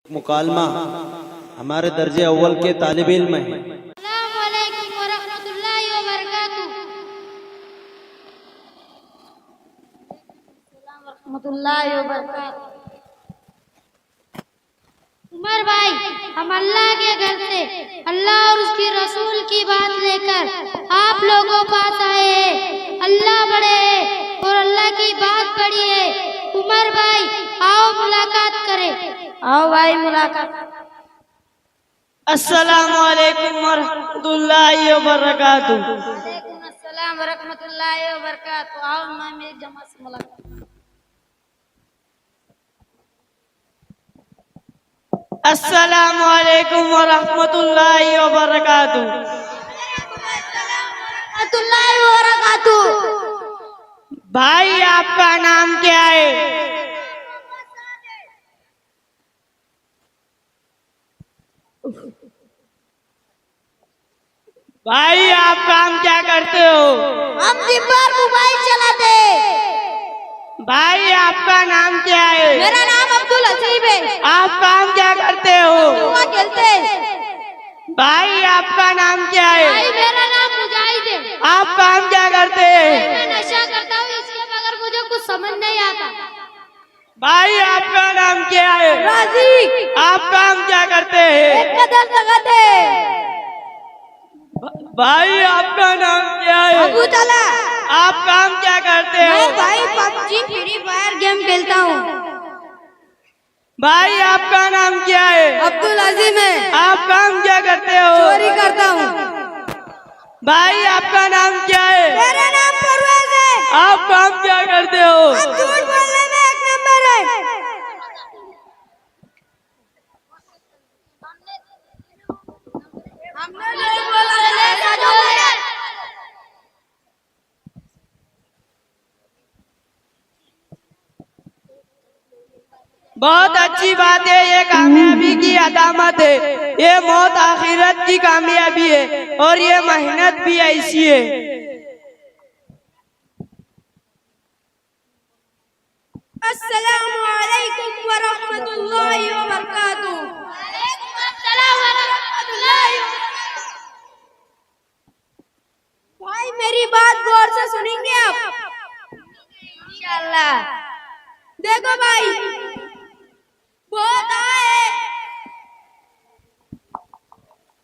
मुकालमा हमारे दर्जे अव्वल के तालिब इल्म हैं। अस्सलामुअलैकुम वरहमतुल्लाहि वबरकातुहू। रहमतुल्लाहि वबरकातुहू। उमर भाई, हम अल्लाह के घर से अल्लाह और उसके रसूल की बात लेकर आप लोगों पास आए हैं। अल्लाह बड़े है और अल्लाह की बात बड़ी है। उमर भाई, आओ मुलाकात करें। आओ भाई मुलाकात। अस्सलामुअलैकुम वरहमतुल्लाहि वबरकातुहू। वालेकुम अस्सलाम वरहमतुल्लाहि वबरकातुहू। आओ मैं मेरी जमात से मुलाकात। अस्सलामुअलैकुम वरहमतुल्लाहि वबरकातुहू। वरहमतुल्लाहि वबरकातुहू। भाई आपका नाम क्या है? भाई आप काम क्या करते हो? हम दिन भर मोबाइल चलाते। भाई आपका नाम क्या है? मेरा नाम अब्दुल हसीब है। आप काम क्या करते हो? जुआ खेलते। भाई आपका नाम क्या है? भाई मेरा नाम मुजाहिद है। आप काम क्या करते हैं? मैं नशा करता हूँ, इसके बगैर मुझे कुछ समझ नहीं आता। भाई आपका नाम क्या है? राजी। आप काम क्या करते हैं? एक कदर लगाते। भाई आपका नाम क्या है? अबू तला। आप काम क्या करते हो? मैं भाई पबजी फ्री फायर गेम खेलता हूँ। भाई आपका नाम क्या है? अब्दुल अजीम है। आप काम क्या करते हो? चोरी करता हूँ। भाई आपका नाम क्या है? मेरा नाम परवेज है। आप काम क्या करते हो? हम झूठ बोलने में एक नंबर है। हमने नहीं बोला है। बहुत अच्छी बात है, ये कामयाबी की अलामत है। ये मौत आखिरत की कामयाबी है और ये मेहनत भी ऐसी है। अस्सलामुअलैकुम वरहमतुल्लाहि वबरकातुहू। वालेकुम अस्सलाम वरहमतुल्लाहि वबरकातुहू। भाई मेरी बात गौर से सुनेंगे आप? इंशाअल्लाह। देखो भाई, बहुत आए।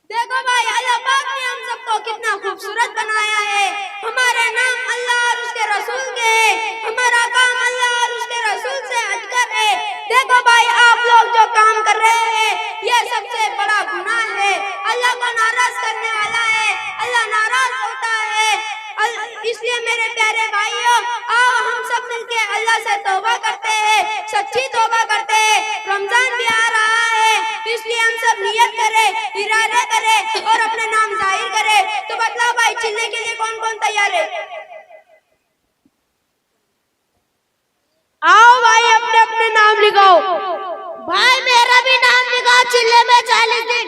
देखो भाई, अल्लाह पाक ने हम सबको कितना खूबसूरत बनाया है। हमारे नाम अल्लाह और उसके रसूल के है। हमारा काम अल्लाह और उसके रसूल से हटकर है। देखो भाई, आप लोग जो काम कर रहे हैं ये सबसे बड़ा गुनाह है। अल्लाह को नाराज करने वाला है। अल्लाह नाराज होता है। इसलिए मेरे प्यारे भाइयों, आओ हम सब मिलके अल्लाह से तौबा करते हैं, सच्ची तौबा करते हैं। रमजान भी आ रहा है, इसलिए हम सब नियत करें, इरादा करें और अपने नाम जाहिर करें। तो बतलाओ भाई, चिल्ले के लिए कौन कौन तैयार है? आओ भाई, अपने अपने नाम लिखाओ। भाई मेरा भी नाम लिखाओ चिल्ले में 40 दिन।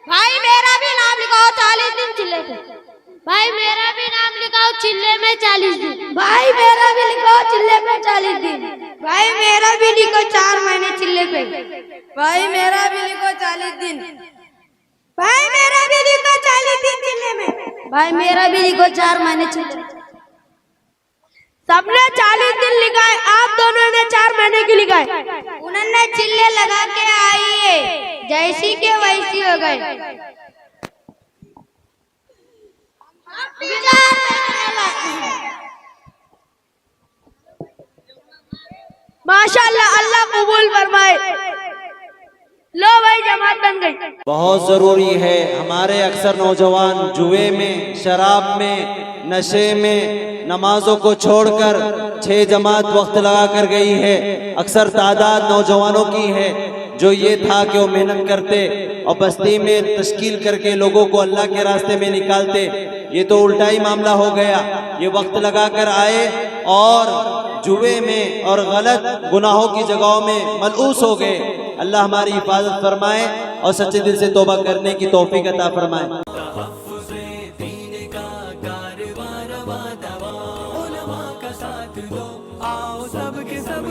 भाई मेरा भी नाम लिखाओ 40 दिन चिल्ले पे। भाई मेरा भी नाम लिखाओ चिल्ले में 40 दिन। भाई मेरा भी लिखाओ चिल्ले में 40 दिन। भाई मेरा भी लिखो 4 महीने चिल्ले पे। भाई मेरा भी लिखो 40 दिन। भाई मेरा भी लिखो 40 दिन चिल्ले में। भाई मेरा भी लिखो 4 महीने चिल्ले में। सबने 40 दिन लिखा है, आप दोनों ने 4 महीने की लिखा है। उन्होंने चिल्ले लगा के आई है, जैसी के वैसी हो गए। माशाअल्लाह, अल्लाह कबूल फरमाए। लो भाई, जमात बन गई। बहुत ज़रूरी है, हमारे अक्सर नौजवान जुए में, शराब में, नशे में, नमाजों को छोड़कर 6 जमात वक्त लगा कर गई है। अक्सर तादाद नौजवानों की है जो ये था कि वो मेहनत करते और बस्ती में तश्कील करके लोगों को अल्लाह के रास्ते में निकालते। ये तो उल्टा ही मामला हो गया। ये वक्त लगा कर आए और जुए में और गलत गुनाहों की जगहों में मलऊस हो गए। अल्लाह हमारी हिफाजत फरमाए और सच्चे दिल से तौबा करने की तौफीक अता फरमाए। सबके सब